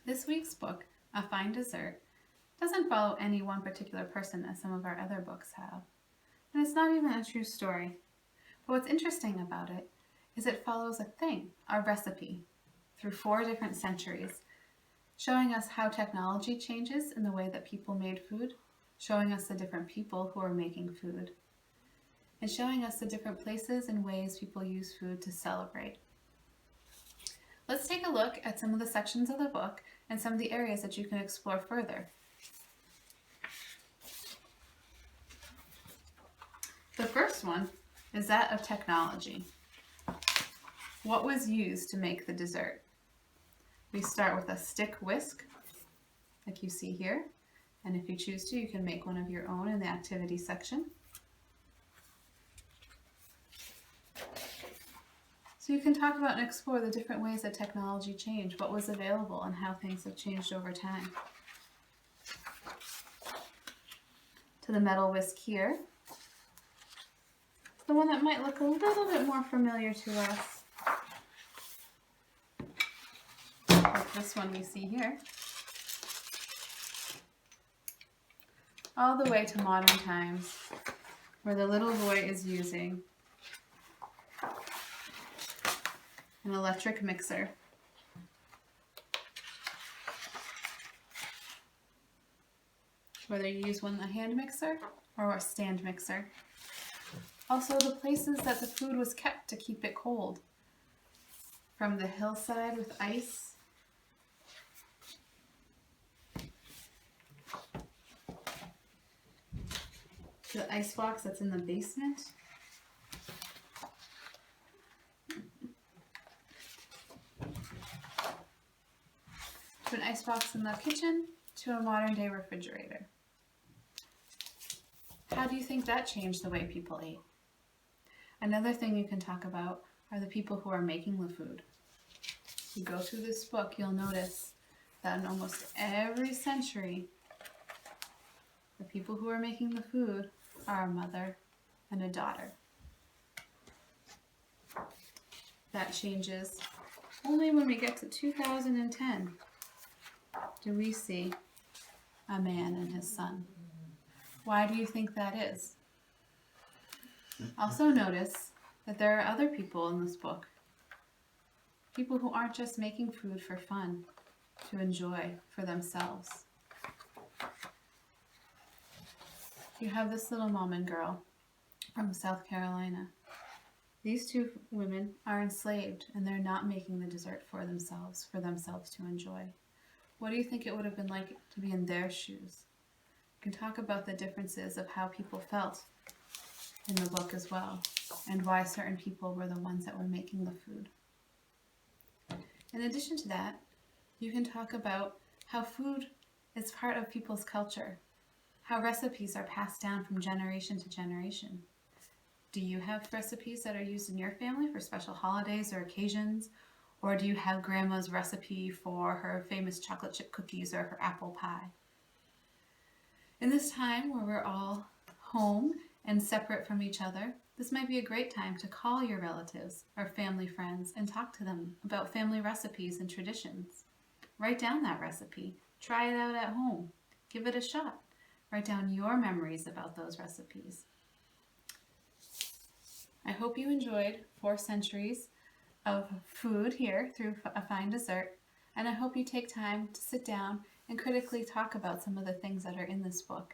This week's book, A Fine Dessert, doesn't follow any one particular person as some of our other books have. And it's not even a true story. But what's interesting about it is it follows a thing, a recipe, through 4 different centuries, showing us how technology changes in the way that people made food, showing us the different people who are making food, and showing us the different places and ways people use food to celebrate. Let's take a look at some of the sections of the book and some of the areas that you can explore further. The first one is that of technology. What was used to make the dessert? We start with a stick whisk, like you see here, and if you choose to, you can make one of your own in the activity section. So you can talk about and explore the different ways that technology changed, what was available, and how things have changed over time. To the metal whisk here, the one that might look a little bit more familiar to us, like this one we see here, all the way to modern times, where the little boy is using an electric mixer. Whether you use a hand mixer or a stand mixer. Also, the places that the food was kept to keep it cold. From the hillside with ice, to the icebox that's in the basement, to an icebox in the kitchen, to a modern day refrigerator. How do you think that changed the way people ate? Another thing you can talk about are the people who are making the food. If you go through this book, you'll notice that in almost every century, the people who are making the food are a mother and a daughter. That changes only when we get to 2010 do we see a man and his son. Why do you think that is? Also notice that there are other people in this book. People who aren't just making food for fun, to enjoy for themselves. You have this little mom and girl from South Carolina. These 2 women are enslaved and they're not making the dessert for themselves to enjoy. What do you think it would have been like to be in their shoes? You can talk about the differences of how people felt in the book as well, and why certain people were the ones that were making the food. In addition to that, you can talk about how food is part of people's culture, how recipes are passed down from generation to generation. Do you have recipes that are used in your family for special holidays or occasions? Or do you have grandma's recipe for her famous chocolate chip cookies or her apple pie? In this time where we're all home and separate from each other, this might be a great time to call your relatives or family friends and talk to them about family recipes and traditions. Write down that recipe. Try it out at home. Give it a shot. Write down your memories about those recipes. I hope you enjoyed 4 centuries of food here through A Fine Dessert, and I hope you take time to sit down and critically talk about some of the things that are in this book